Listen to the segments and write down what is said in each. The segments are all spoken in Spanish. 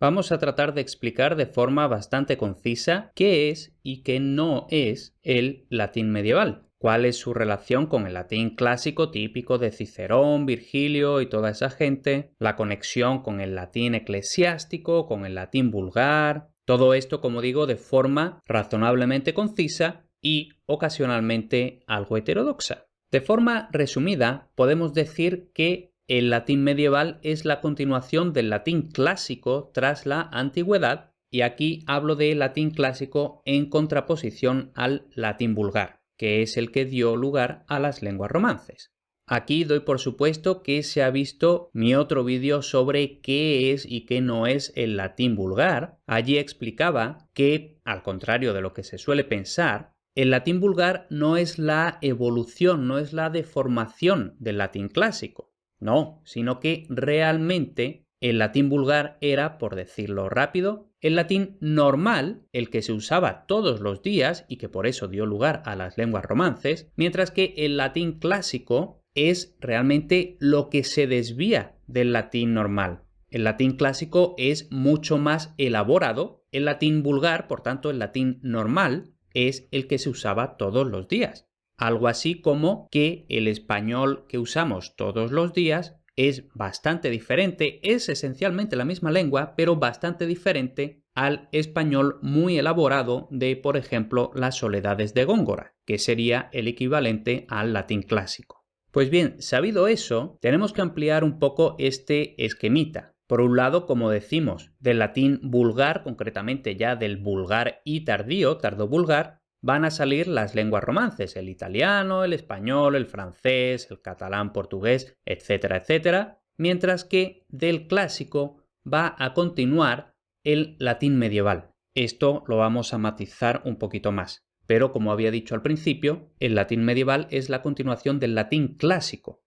vamos a tratar de explicar de forma bastante concisa qué es y qué no es el latín medieval. ¿Cuál es su relación con el latín clásico típico de Cicerón, Virgilio y toda esa gente? La conexión con el latín eclesiástico, con el latín vulgar. Todo esto, como digo, de forma razonablemente concisa y ocasionalmente algo heterodoxa. De forma resumida, podemos decir que el latín medieval es la continuación del latín clásico tras la antigüedad, y aquí hablo de latín clásico en contraposición al latín vulgar, que es el que dio lugar a las lenguas romances. Aquí doy por supuesto que se ha visto mi otro vídeo sobre qué es y qué no es el latín vulgar. Allí explicaba que, al contrario de lo que se suele pensar, el latín vulgar no es la evolución, no es la deformación del latín clásico. No, sino que realmente el latín vulgar era, por decirlo rápido, el latín normal, el que se usaba todos los días y que por eso dio lugar a las lenguas romances, mientras que el latín clásico es realmente lo que se desvía del latín normal. El latín clásico es mucho más elaborado, el latín vulgar, por tanto el latín normal, es el que se usaba todos los días. Algo así como que el español que usamos todos los días es bastante diferente, es esencialmente la misma lengua, pero bastante diferente al español muy elaborado de, por ejemplo, las Soledades de Góngora, que sería el equivalente al latín clásico. Pues bien, sabido eso, tenemos que ampliar un poco este esquemita. Por un lado, como decimos, del latín vulgar, concretamente ya del vulgar y tardío, tardo-vulgar, van a salir las lenguas romances, el italiano, el español, el francés, el catalán, portugués, etcétera, etcétera, mientras que del clásico va a continuar el latín medieval. Esto lo vamos a matizar un poquito más. Pero, como había dicho al principio, el latín medieval es la continuación del latín clásico,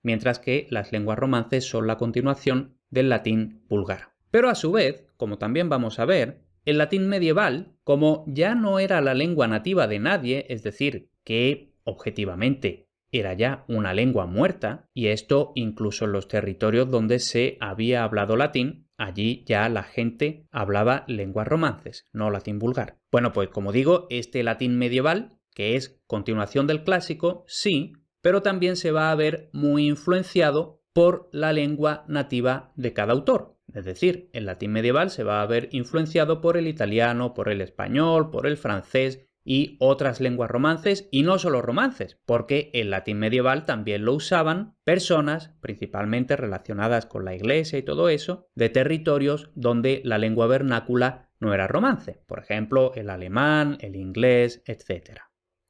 mientras que las lenguas romances son la continuación del latín vulgar. Pero a su vez, como también vamos a ver, el latín medieval, como ya no era la lengua nativa de nadie, es decir, que objetivamente era ya una lengua muerta, y esto incluso en los territorios donde se había hablado latín, allí ya la gente hablaba lenguas romances, no latín vulgar. Bueno, pues como digo, este latín medieval, que es continuación del clásico, sí, pero también se va a ver muy influenciado por la lengua nativa de cada autor. Es decir, el latín medieval se va a ver influenciado por el italiano, por el español, por el francés y otras lenguas romances, y no solo romances, porque el latín medieval también lo usaban personas, principalmente relacionadas con la iglesia y todo eso, de territorios donde la lengua vernácula no era romance, por ejemplo, el alemán, el inglés, etc.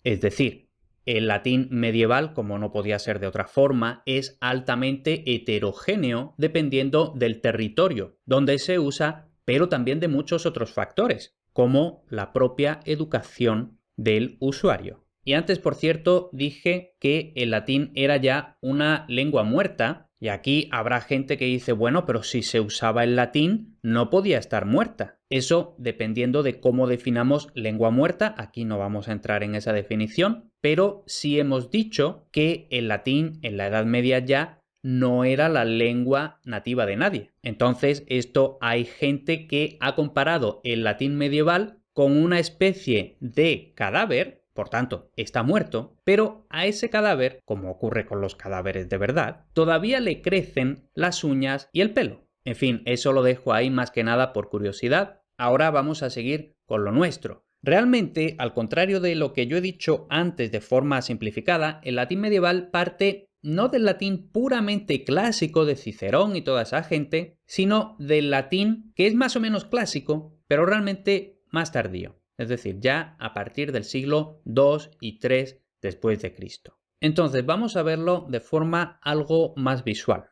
Es decir, el latín medieval, como no podía ser de otra forma, es altamente heterogéneo dependiendo del territorio donde se usa, pero también de muchos otros factores, como la propia educación del usuario. Y antes, por cierto, dije que el latín era ya una lengua muerta, y aquí habrá gente que dice, bueno, pero si se usaba el latín, no podía estar muerta. Eso dependiendo de cómo definamos lengua muerta, aquí no vamos a entrar en esa definición, pero sí hemos dicho que el latín en la Edad Media ya no era la lengua nativa de nadie. Entonces, esto hay gente que ha comparado el latín medieval con una especie de cadáver, por tanto, está muerto, pero a ese cadáver, como ocurre con los cadáveres de verdad, todavía le crecen las uñas y el pelo. En fin, eso lo dejo ahí más que nada por curiosidad. Ahora vamos a seguir con lo nuestro. Realmente, al contrario de lo que yo he dicho antes de forma simplificada, el latín medieval parte no del latín puramente clásico de Cicerón y toda esa gente, sino del latín que es más o menos clásico, pero realmente más tardío, es decir, ya a partir del siglo II y III después de Cristo. Entonces vamos a verlo de forma algo más visual.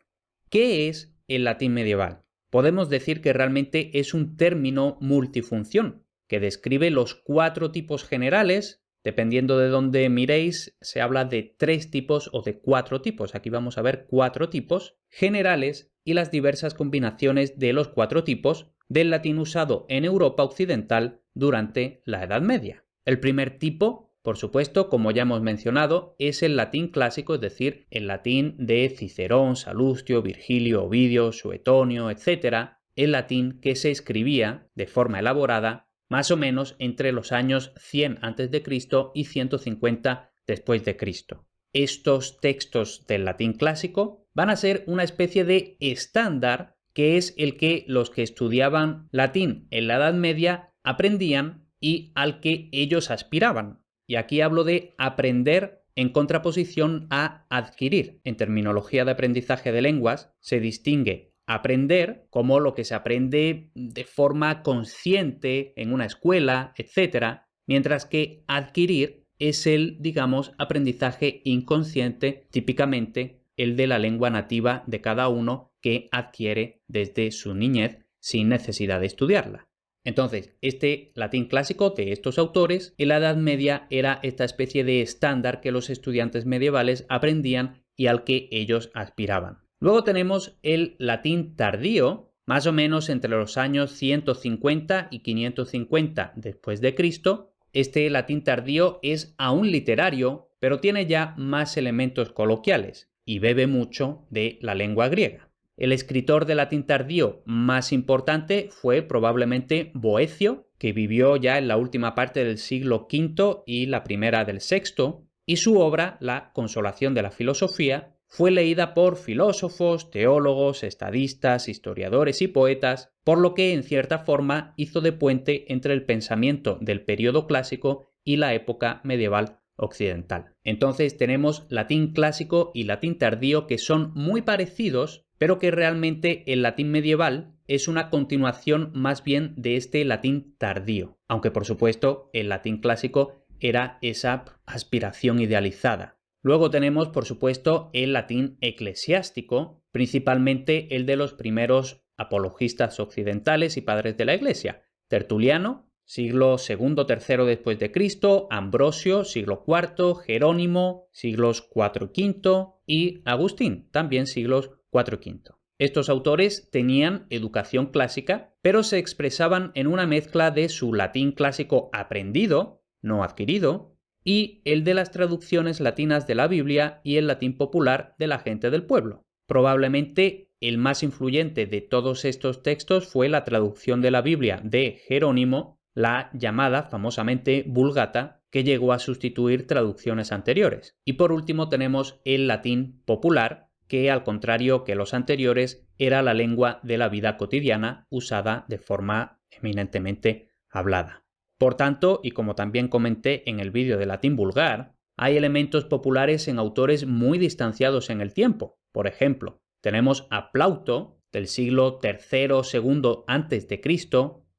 ¿Qué es el latín medieval? Podemos decir que realmente es un término multifunción que describe los 4 tipos generales. Dependiendo de dónde miréis, se habla de 3 tipos o de 4 tipos. Aquí vamos a ver 4 tipos generales y las diversas combinaciones de los 4 tipos del latín usado en Europa occidental durante la Edad Media. El primer tipo, por supuesto, como ya hemos mencionado, es el latín clásico, es decir, el latín de Cicerón, Salustio, Virgilio, Ovidio, Suetonio, etc., el latín que se escribía de forma elaborada más o menos entre los años 100 a.C. y 150 después de Cristo. Estos textos del latín clásico van a ser una especie de estándar que es el que los que estudiaban latín en la Edad Media aprendían y al que ellos aspiraban. Y aquí hablo de aprender en contraposición a adquirir. En terminología de aprendizaje de lenguas se distingue aprender como lo que se aprende de forma consciente en una escuela, etc., mientras que adquirir es el, digamos, aprendizaje inconsciente, típicamente el de la lengua nativa de cada uno que adquiere desde su niñez sin necesidad de estudiarla. Entonces, este latín clásico de estos autores en la Edad Media era esta especie de estándar que los estudiantes medievales aprendían y al que ellos aspiraban. Luego tenemos el latín tardío, más o menos entre los años 150 y 550 después de Cristo. Este latín tardío es aún literario, pero tiene ya más elementos coloquiales y bebe mucho de la lengua griega. El escritor de latín tardío más importante fue probablemente Boecio, que vivió ya en la última parte del siglo V y la primera del VI, y su obra, La Consolación de la Filosofía, fue leída por filósofos, teólogos, estadistas, historiadores y poetas, por lo que en cierta forma hizo de puente entre el pensamiento del período clásico y la época medieval occidental. Entonces tenemos latín clásico y latín tardío que son muy parecidos, pero que realmente el latín medieval es una continuación más bien de este latín tardío, aunque por supuesto el latín clásico era esa aspiración idealizada. Luego tenemos, por supuesto, el latín eclesiástico, principalmente el de los primeros apologistas occidentales y padres de la Iglesia, Tertuliano, siglo II, III después de Cristo, Ambrosio, siglo IV, Jerónimo, siglos IV y V, y Agustín, también siglos IV y V. Estos autores tenían educación clásica, pero se expresaban en una mezcla de su latín clásico aprendido, no adquirido, y el de las traducciones latinas de la Biblia y el latín popular de la gente del pueblo. Probablemente el más influyente de todos estos textos fue la traducción de la Biblia de Jerónimo, la llamada famosamente Vulgata, que llegó a sustituir traducciones anteriores. Y por último tenemos el latín popular, que al contrario que los anteriores era la lengua de la vida cotidiana usada de forma eminentemente hablada. Por tanto, y como también comenté en el vídeo de latín vulgar, hay elementos populares en autores muy distanciados en el tiempo. Por ejemplo, tenemos a Plauto del siglo III-II a.C.,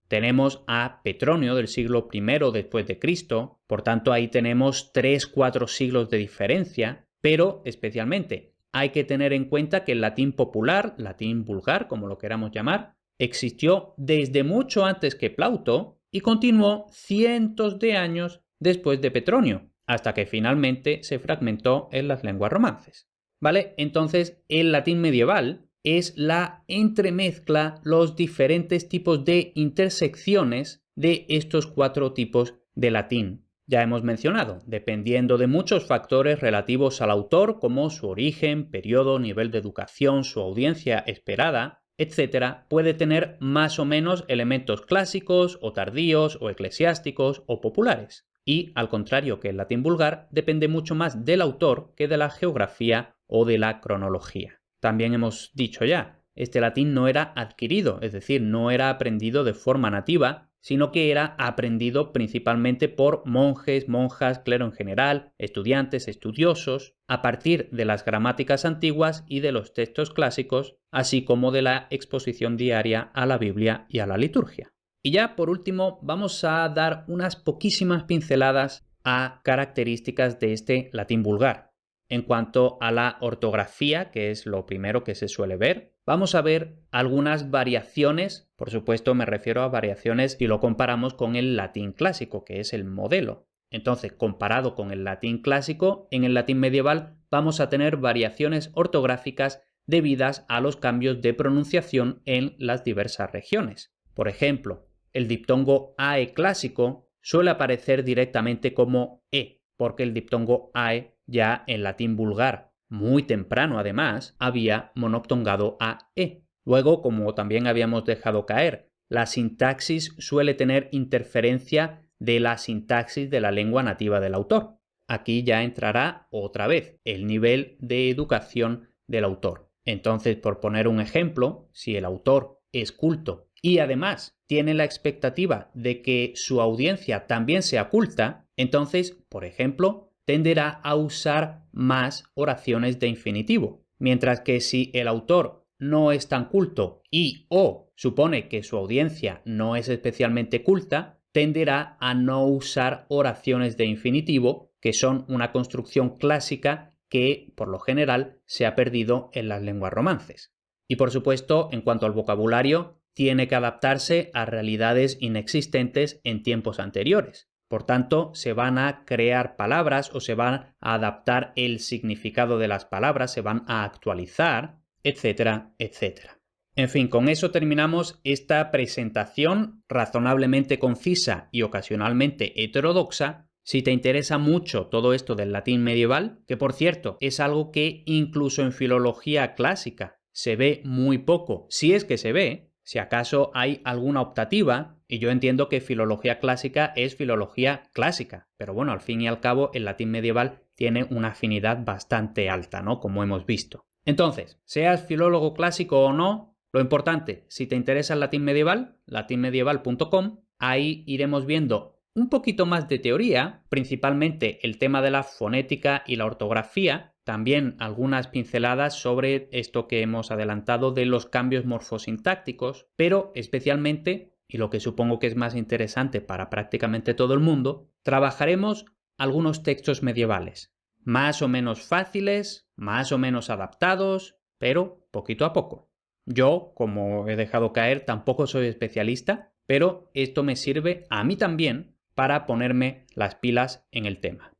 tenemos a Petronio del siglo I después de Cristo, por tanto ahí tenemos 3-4 siglos de diferencia, pero especialmente hay que tener en cuenta que el latín popular, latín vulgar, como lo queramos llamar, existió desde mucho antes que Plauto y continuó cientos de años después de Petronio, hasta que finalmente se fragmentó en las lenguas romances. ¿Vale? Entonces, el latín medieval es la entremezcla, los diferentes tipos de intersecciones de estos 4 tipos de latín. Ya hemos mencionado, dependiendo de muchos factores relativos al autor, como su origen, periodo, nivel de educación, su audiencia esperada, etc., puede tener más o menos elementos clásicos o tardíos o eclesiásticos o populares. Y, al contrario que el latín vulgar, depende mucho más del autor que de la geografía o de la cronología. También hemos dicho ya, este latín no era adquirido, es decir, no era aprendido de forma nativa, sino que era aprendido principalmente por monjes, monjas, clero en general, estudiantes, estudiosos, a partir de las gramáticas antiguas y de los textos clásicos, así como de la exposición diaria a la Biblia y a la liturgia. Y ya por último vamos a dar unas poquísimas pinceladas a características de este latín vulgar. En cuanto a la ortografía, que es lo primero que se suele ver, vamos a ver algunas variaciones, por supuesto me refiero a variaciones si lo comparamos con el latín clásico, que es el modelo. Entonces, comparado con el latín clásico, en el latín medieval vamos a tener variaciones ortográficas debidas a los cambios de pronunciación en las diversas regiones. Por ejemplo, el diptongo AE clásico suele aparecer directamente como E, porque el diptongo AE ya en latín vulgar, muy temprano además, había monoptongado a E. Luego, como también habíamos dejado caer, la sintaxis suele tener interferencia de la sintaxis de la lengua nativa del autor. Aquí ya entrará otra vez el nivel de educación del autor. Entonces, por poner un ejemplo, si el autor es culto y además tiene la expectativa de que su audiencia también sea culta, entonces, por ejemplo, tenderá a usar más oraciones de infinitivo. Mientras que si el autor no es tan culto y o supone que su audiencia no es especialmente culta, tenderá a no usar oraciones de infinitivo, que son una construcción clásica que, por lo general, se ha perdido en las lenguas romances. Y por supuesto, en cuanto al vocabulario, tiene que adaptarse a realidades inexistentes en tiempos anteriores. Por tanto, se van a crear palabras o se van a adaptar el significado de las palabras, se van a actualizar, etcétera, etcétera. En fin, con eso terminamos esta presentación razonablemente concisa y ocasionalmente heterodoxa. Si te interesa mucho todo esto del latín medieval, que por cierto es algo que incluso en filología clásica se ve muy poco, si es que se ve, si acaso hay alguna optativa, y yo entiendo que filología clásica es filología clásica, pero bueno, al fin y al cabo el latín medieval tiene una afinidad bastante alta, ¿no? Como hemos visto. Entonces, seas filólogo clásico o no, lo importante, si te interesa el latín medieval, latinmedieval.com, ahí iremos viendo un poquito más de teoría, principalmente el tema de la fonética y la ortografía, también algunas pinceladas sobre esto que hemos adelantado de los cambios morfosintácticos, pero especialmente, y lo que supongo que es más interesante para prácticamente todo el mundo, trabajaremos algunos textos medievales, más o menos fáciles, más o menos adaptados, pero poquito a poco. Yo, como he dejado caer, tampoco soy especialista, pero esto me sirve a mí también para ponerme las pilas en el tema.